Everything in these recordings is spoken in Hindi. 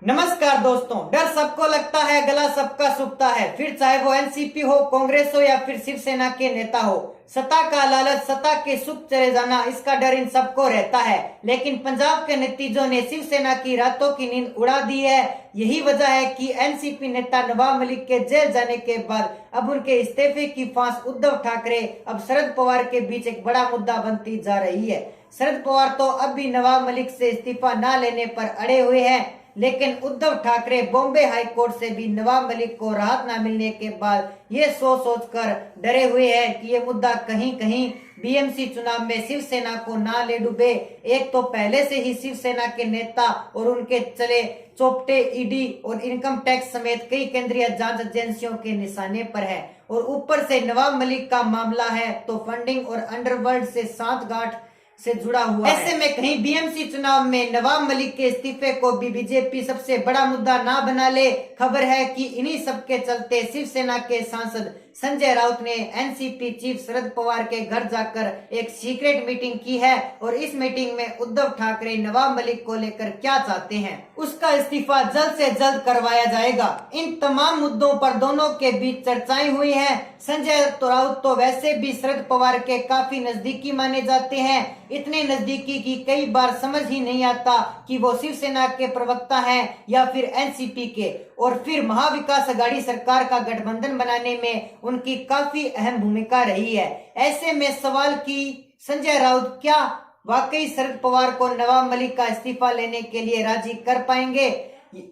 नमस्कार दोस्तों, डर सबको लगता है, गला सबका सूखता है। फिर चाहे वो एनसीपी हो, कांग्रेस हो या फिर शिवसेना के नेता हो, सत्ता का लालच, सत्ता के सुख चले जाना, इसका डर इन सबको रहता है। लेकिन पंजाब के नतीजों ने शिवसेना की रातों की नींद उड़ा दी है। यही वजह है कि एनसीपी नेता नवाब मलिक के जेल जाने के बाद अब उनके इस्तीफे की फांस उद्धव ठाकरे अब शरद पवार के बीच एक बड़ा मुद्दा बनती जा रही है। शरद पवार तो अब भी नवाब मलिक से इस्तीफा न लेने पर अड़े हुए हैं, लेकिन उद्धव ठाकरे बॉम्बे हाई कोर्ट से भी नवाब मलिक को राहत न मिलने के बाद ये सोच कर डरे हुए हैं कि ये मुद्दा कहीं कहीं बीएमसी चुनाव में शिवसेना को ना ले डूबे। एक तो पहले से ही शिवसेना के नेता और उनके चले चौपटे ईडी और इनकम टैक्स समेत कई केंद्रीय जांच एजेंसियों के निशाने पर है, और ऊपर से नवाब मलिक का मामला है तो फंडिंग और अंडरवर्ल्ड से सांठगांठ से जुड़ा हुआ है। ऐसे में कहीं बीएमसी चुनाव में नवाब मलिक के इस्तीफे को भी बीजेपी सबसे बड़ा मुद्दा ना बना ले। खबर है कि इन्हीं सब के चलते शिवसेना के सांसद संजय राउत ने एनसीपी चीफ शरद पवार के घर जाकर एक सीक्रेट मीटिंग की है, और इस मीटिंग में उद्धव ठाकरे नवाब मलिक को लेकर क्या चाहते हैं उसका इस्तीफा जल्द से जल्द करवाया जाएगा। इन तमाम मुद्दों पर दोनों के बीच चर्चाएं हुई हैं। संजय राउत तो वैसे भी शरद पवार के काफी नजदीकी माने जाते हैं, इतने नजदीकी की कई बार समझ ही नहीं आता कि वो शिवसेना के प्रवक्ता हैं या फिर एनसीपी के। और फिर महाविकास अघाड़ी सरकार का गठबंधन बनाने में उनकी काफी अहम भूमिका रही है। ऐसे में सवाल कि संजय राउत क्या वाकई शरद पवार को नवाब मलिक का इस्तीफा लेने के लिए राजी कर पाएंगे?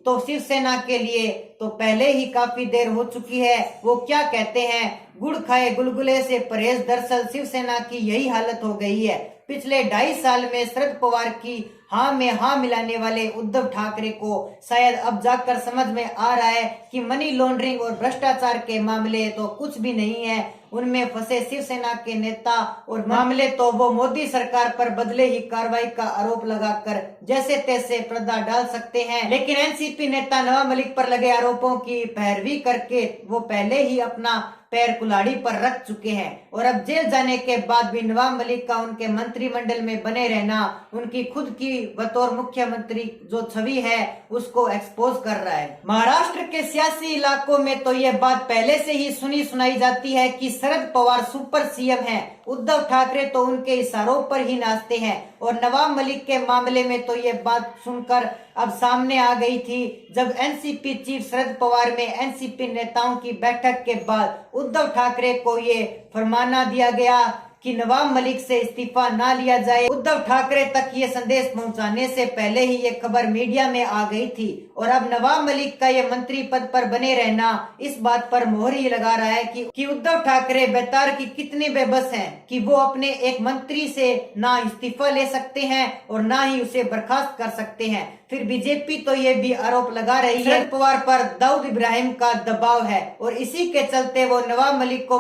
तो शिवसेना के लिए तो पहले ही काफी देर हो चुकी है। वो क्या कहते हैं, गुड़ खाए गुलगुले से परहेज। दरअसल शिवसेना की यही हालत हो गई है। पिछले 2.5 साल में शरद पवार की हाँ में हाँ मिलाने वाले उद्धव ठाकरे को शायद अब जाकर समझ में आ रहा है कि मनी लॉन्ड्रिंग और भ्रष्टाचार के मामले तो कुछ भी नहीं है। उनमें फंसे शिवसेना के नेता और मामले तो वो मोदी सरकार पर बदले ही कार्रवाई का आरोप लगाकर जैसे तैसे पर्दा डाल सकते हैं। लेकिन एनसीपी नेता नवाब मलिक पर लगे आरोपों की पैरवी करके वो पहले ही अपना पैर कुल्हाड़ी पर रख चुके हैं, और अब जेल जाने के बाद भी नवाब मलिक का उनके मंत्रिमंडल में बने रहना उनकी खुद की बतौर मुख्यमंत्री जो छवि है उसको एक्सपोज कर रहा है। महाराष्ट्र के सियासी इलाकों में तो ये बात पहले से ही सुनी सुनाई जाती है कि शरद पवार सुपर सीएम हैं, उद्धव ठाकरे तो उनके इशारों पर ही नाचते हैं। और नवाब मलिक के मामले में तो ये बात सुनकर अब सामने आ गई थी जब एनसीपी चीफ शरद पवार में एनसीपी नेताओं की बैठक के बाद उद्धव ठाकरे को ये फरमाना दिया गया कि नवाब मलिक से इस्तीफा ना लिया जाए। उद्धव ठाकरे तक ये संदेश पहुंचाने से पहले ही ये खबर मीडिया में आ गई थी, और अब नवाब मलिक का ये मंत्री पद पर बने रहना इस बात पर मोहर ही लगा रहा है कि उद्धव ठाकरे बेतार की कितने बेबस हैं कि वो अपने एक मंत्री से ना इस्तीफा ले सकते हैं और ना ही उसे बर्खास्त कर सकते हैं। फिर बीजेपी तो ये भी आरोप लगा रही है शरद पवार पर दाऊद इब्राहिम का दबाव है, और इसी के चलते वो नवाब मलिक को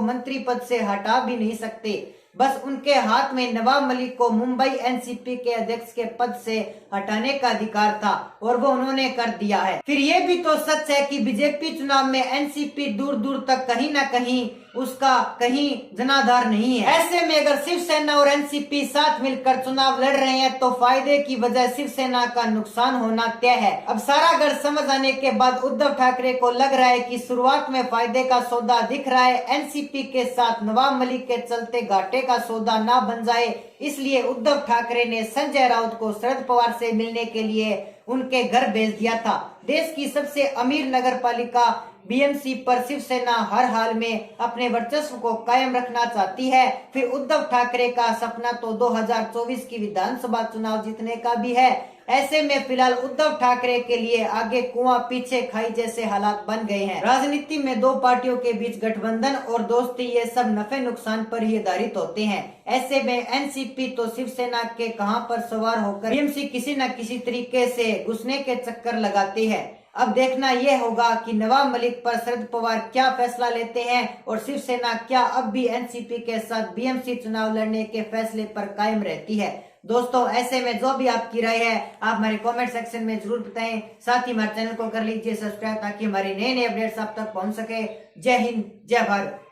मंत्री पद से हटा भी नहीं सकते। बस उनके हाथ में नवाब मलिक को मुंबई एनसीपी के अध्यक्ष के पद से हटाने का अधिकार था, और वो उन्होंने कर दिया है। फिर ये भी तो सच है कि बीजेपी चुनाव में एनसीपी दूर दूर तक कहीं न कहीं उसका कहीं जनाधार नहीं है। ऐसे में अगर शिवसेना और एनसीपी साथ मिलकर चुनाव लड़ रहे हैं तो फायदे की वजह शिवसेना का नुकसान होना तय है। अब सारा गढ़ समझ आने के बाद उद्धव ठाकरे को लग रहा है कि शुरुआत में फायदे का सौदा दिख रहा है, एनसीपी के साथ नवाब मलिक के चलते घाटे का सौदा ना बन जाए। इसलिए उद्धव ठाकरे ने संजय राउत को शरद पवार से मिलने के लिए उनके घर भेज दिया था। देश की सबसे अमीर नगरपालिका बीएमसी पर शिवसेना हर हाल में अपने वर्चस्व को कायम रखना चाहती है। फिर उद्धव ठाकरे का सपना तो 2024 की विधानसभा चुनाव जीतने का भी है। ऐसे में फिलहाल उद्धव ठाकरे के लिए आगे कुआं पीछे खाई जैसे हालात बन गए हैं। राजनीति में दो पार्टियों के बीच गठबंधन और दोस्ती ये सब नफे नुकसान पर ही आधारित होते हैं। ऐसे में एनसीपी तो शिवसेना के कहां पर सवार होकर बीएमसी किसी न किसी तरीके से घुसने के चक्कर लगाते हैं। अब देखना यह होगा कि नवाब मलिक पर शरद पवार क्या फैसला लेते हैं, और शिवसेना क्या अब भी एनसीपी के साथ बीएमसी चुनाव लड़ने के फैसले पर कायम रहती है। दोस्तों, ऐसे में जो भी आपकी राय है आप हमारे कमेंट सेक्शन में जरूर बताएं। साथ ही हमारे चैनल को कर लीजिए सब्सक्राइब ताकि हमारी नए अपडेट्स आप तक पहुंच सके। जय हिंद, जय भारत।